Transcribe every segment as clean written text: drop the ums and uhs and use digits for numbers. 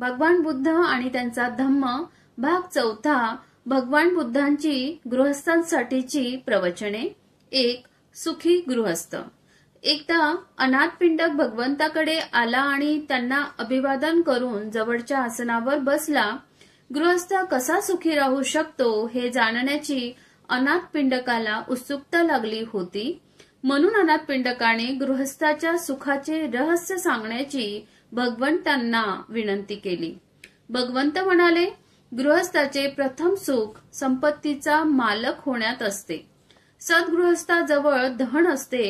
भगवान बुद्ध आणि त्यांचा धम्म भाग 4 भगवान बुद्धांची गृहस्थांसाठीची प्रवचने 1 सुखी गृहस्थ। एकदा अनाथपिंडक भगवंताकडे आला आणि त्यांना अभिवादन करून जवळच्या आसनावर बसला। गृहस्थ कसा सुखी राहू शकतो हे जाणण्याची अनाथपिंडकाला उत्सुकता लागली होती। म्हणून अनाथपिंडकाने गृहस्थाच्या सुखाचे रहस्य सांगण्याची भगवंतांना विनंती केली। भगवंत म्हणाले, गृहस्थाचे प्रथम सुख संपत्तीचा मालक होण्यात असते। सद्गृहस्थाजवळ धन असते,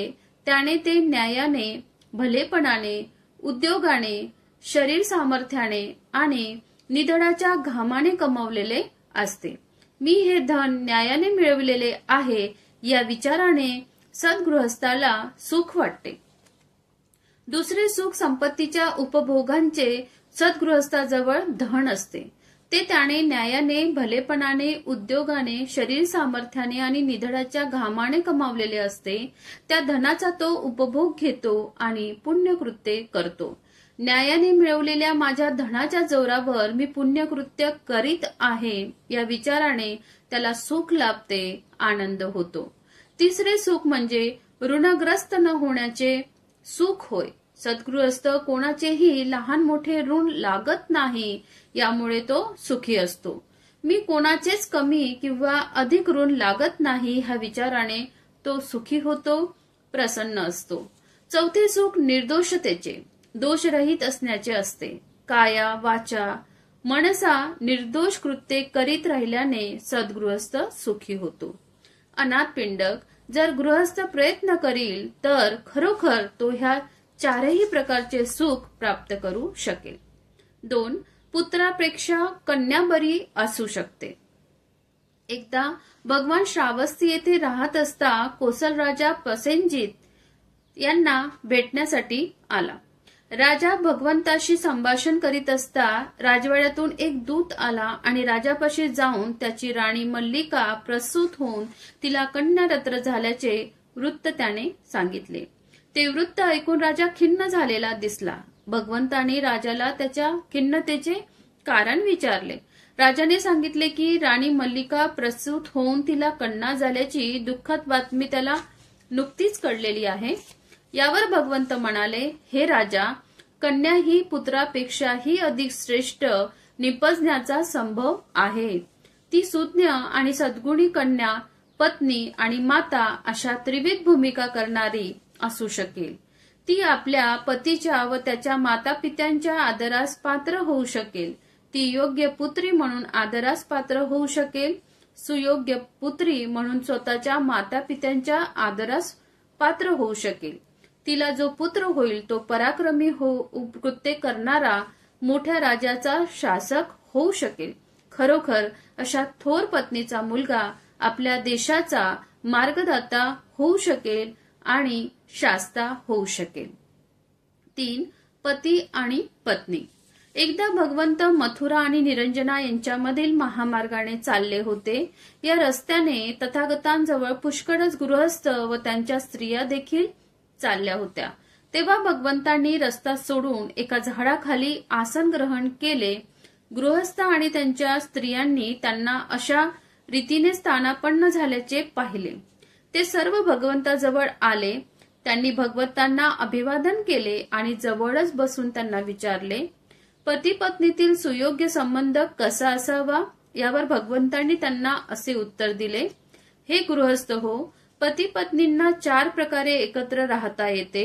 त्याने ते न्यायाने, भलेपणाने, उद्योगाने, शरीर सामर्थ्याने आणि निधडाच्या घामाने कमवलेले असते। मी हे धन न्यायाने मिळवलेले आहे या विचाराने सद्गृहस्थाला सुख वाटते। दुसरे सुख संपत्तीच्या उपभोगांचे सद्गृहस्थाजवळ धन असते, ते त्याने न्यायाने, भलेपणाने, उद्योगाने, शरीर सामर्थ्याने आणि निधडाच्या घामाने कमावलेले असते। त्या धनाचा तो उपभोग घेतो आणि पुण्यकृत्ये करतो। न्यायाने मिळवलेल्या माझ्या धनाच्या जोरावर मी पुण्यकृत्य करीत आहे या विचाराने त्याला सुख लाभते, आनंद होतो। तिसरे सुख म्हणजे ऋणग्रस्त न होण्याचे सुख होय। सद्गृहस्थ कोणाचेही लहान मोठे ऋण लागत नाही, यामुळे तो सुखी असतो। मी कोणाचेच कमी किंवा अधिक ऋण लागत नाही ह्या विचाराने तो सुखी होतो, प्रसन्न असतो। चौथे सुख निर्दोषतेचे, दोषरहित असण्याचे असते। काया, वाचा, मनसा निर्दोष कृत्ये करीत राहिल्याने सद्गृहस्थ सुखी होतो। अनाथपिंडक, जर गृहस्थ प्रयत्न करील तर खरोखर तो ह्या चारही प्रकारचे सुख प्राप्त करू शकेल। 2 पुत्रापेक्षा कन्या बरी असू शकते। एकदा भगवान श्रावस्ती येथे राहत असता कोसल राजा प्रसेनजित यांना भेटण्यासाठी आला। राजा भगवंताशी संभाषण करीत असता राजवाड्यातून एक दूत आला आणि राजापाशी जाऊन त्याची राणी मल्लिका प्रसूत होऊन तिला कन्यारत्न झाल्याचे वृत्त त्याने सांगितले। ते वृत्त ऐकून राजा खिन्न झालेला दिसला। भगवंतांनी राजाला त्याच्या खिन्नतेचे कारण विचारले। राजाने सांगितले की राणी मल्लिका प्रसूत होऊन तिला कन्या झाल्याची दुःखद बातमी त्याला नुकतीच कळलेली आहे। यावर भगवंत म्हणाले, हे राजा, कन्या ही पुत्रापेक्षाही अधिक श्रेष्ठ निपजण्याचा संभव आहे। ती सुज्ञ आणि सद्गुणी कन्या, पत्नी आणि माता अशा त्रिविध भूमिका करणारी असू शकेल। ती आपल्या पतीच्या व त्याच्या माता पित्यांच्या आदरास पात्र होऊ शकेल। ती योग्य पुत्री म्हणून आदरास पात्र होऊ शकेल। सुयोग्य पुत्री म्हणून स्वतःच्या माता पित्यांच्या आदरास पात्र होऊ शकेल। तिला जो पुत्र होईल तो पराक्रमी कृत्ये करणारा मोठ्या राजाचा शासक होऊ शकेल। खरोखर अशा थोर पत्नीचा मुलगा आपल्या देशाचा मार्गदाता होऊ शकेल आणि शास्ता होऊ शकेल। 3 पती आणि पत्नी। एकदा भगवंत मथुरा आणि निरंजना यांच्यामधील महामार्गाने चालले होते। या रस्त्याने तथागतांजवळ पुष्कळच गृहस्थ व त्यांच्या स्त्रिया देखील चालल्या होत्या। तेव्हा भगवंतांनी रस्ता सोडून एका झाडाखाली आसन ग्रहण केले। गृहस्थ आणि त्यांच्या स्त्रियांनी त्यांना अशा रीतीने स्थानापन्न झाल्याचे पाहिले। ते सर्व भगवंताजवळ आले। त्यांनी भगवंतांना अभिवादन केले आणि जवळच बसून त्यांना विचारले, पती पत्नीतील सुयोग्य संबंध कसा असावा? यावर भगवंतांनी त्यांना असे उत्तर दिले, हे गृहस्थ हो, पती पत्नींना 4 प्रकारे एकत्र राहता येते।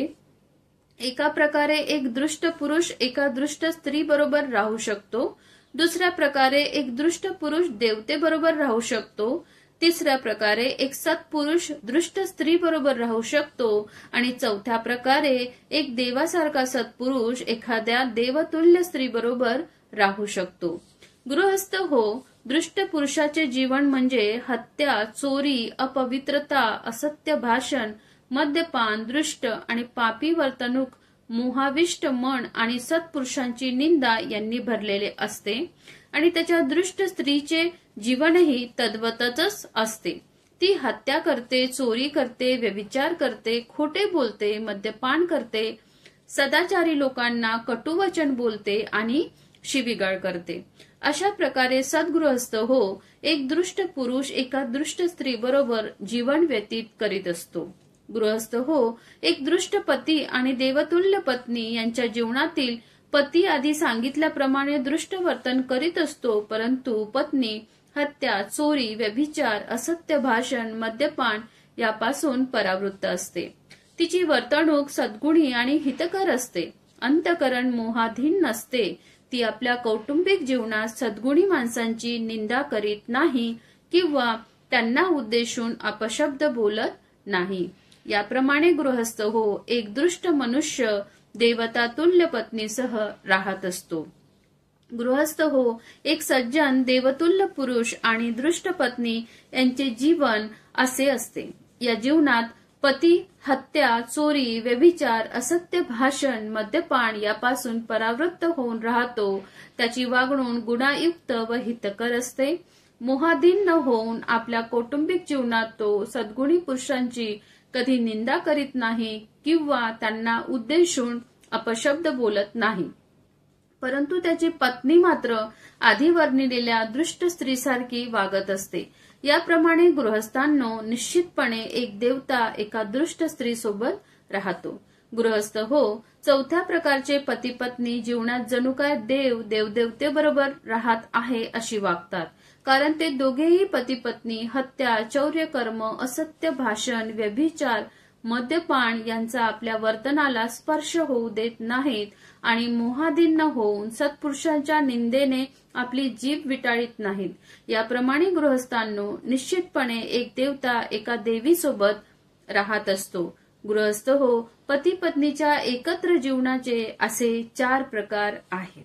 एका प्रकारे एक दृष्ट पुरुष एका दृष्ट स्त्री बरोबर राहू शकतो। दुसऱ्या प्रकारे एक दृष्ट पुरुष देवते बरोबर राहू शकतो। तिसऱ्या प्रकारे एक सत्पुरुष दृष्ट स्त्री बरोबर राहू शकतो आणि चौथ्या प्रकारे एक देवासारखा सत्पुरुष एखाद्या देवतुल्य स्त्री बरोबर राहू शकतो। गृहस्थ हो, दृष्ट पुरुषाचे जीवन म्हणजे हत्या, चोरी, अपवित्रता, असत्य भाषण, मद्यपान, दृष्ट आणि पापी वर्तणूक, मोहाविष्ट मन आणि सत्पुरुषांची निंदा यांनी भरलेले असते आणि त्याच्या दृष्ट स्त्रीचे जीवनही तद्वतच असते। ती हत्या करते, चोरी करते, व्यभिचार करते, खोटे बोलते, मद्यपान करते, सदाचारी लोकांना कटुवचन बोलते आणि शिवीगाळ करते. अशा प्रकारे सद्गृहस्थ हो एक दृष्ट पुरुष एका दृष्ट स्त्री बरोबर जीवन व्यतीत करीत असतो. गृहस्थ हो एक दृष्ट पती आणि देवतुल्य पत्नी यांच्या जीवनातील पती आधी सांगितल्याप्रमाणे दृष्ट वर्तन करीत असतो, परंतु पत्नी हत्या, चोरी, व्यभिचार, असत्य भाषण, मद्यपान यापासून परावृत्त असते. तिची वर्तणूक सद्गुणी आणि हितकर असते. अंतःकरण मोहाधीन नसते. ती आपल्या कौटुंबिक जीवनात सद्गुणी माणसांची निंदा करीत नाही किंवा त्यांना उद्देशून अपशब्द बोलत नाही. याप्रमाणे गृहस्थ हो एक दृष्ट मनुष्य देवतातुल्य पत्नीसह राहत असतो. गृहस्थ हो एक सज्जन देवतुल्य पुरुष आणि दृष्ट पत्नी यांचे जीवन असे असते. या जीवनात पती हत्या, चोरी, व्यभिचार, असत्य भाषण, मद्यपान यापासून परावृत्त होऊन राहतो. त्याची वागणूक गुणायुक्त व हितकर असते. मोहाधीन न होऊन आपल्या कौटुंबिक जीवनात तो सद्गुणी पुरुषांची कधी निंदा करीत नाही किंवा त्यांना उद्देशून अपशब्द बोलत नाही, परंतु त्याची पत्नी मात्र आधी वर्णिलेल्या दृष्ट स्त्रीसारखी वागत असते. याप्रमाणे गृहस्थांनो निश्चितपणे एक देवता एका दृष्ट स्त्रीसोबत राहतो. गृहस्थ हो चौथ्या प्रकारचे पती पत्नी जीवनात जणू काय देवदेवतेबरोबर राहत आहे अशी वागतात, कारण ते दोघेही पती पत्नी हत्या, चौर्यकर्म, असत्य भाषण, व्यभिचार, मद्यपान यांचा आपल्या वर्तनाला स्पर्श होऊ देत नाहीत आणि मोहाधीन न होऊन सत्पुरुषांच्या निंदेने आपली जीभ विटाळीत नाहीत. याप्रमाणे गृहस्थांनो निश्चितपणे एक देवता एका देवीसोबत राहत असतो. गृहस्थ हो पती पत्नीच्या एकत्र जीवनाचे असे 4 प्रकार आहेत.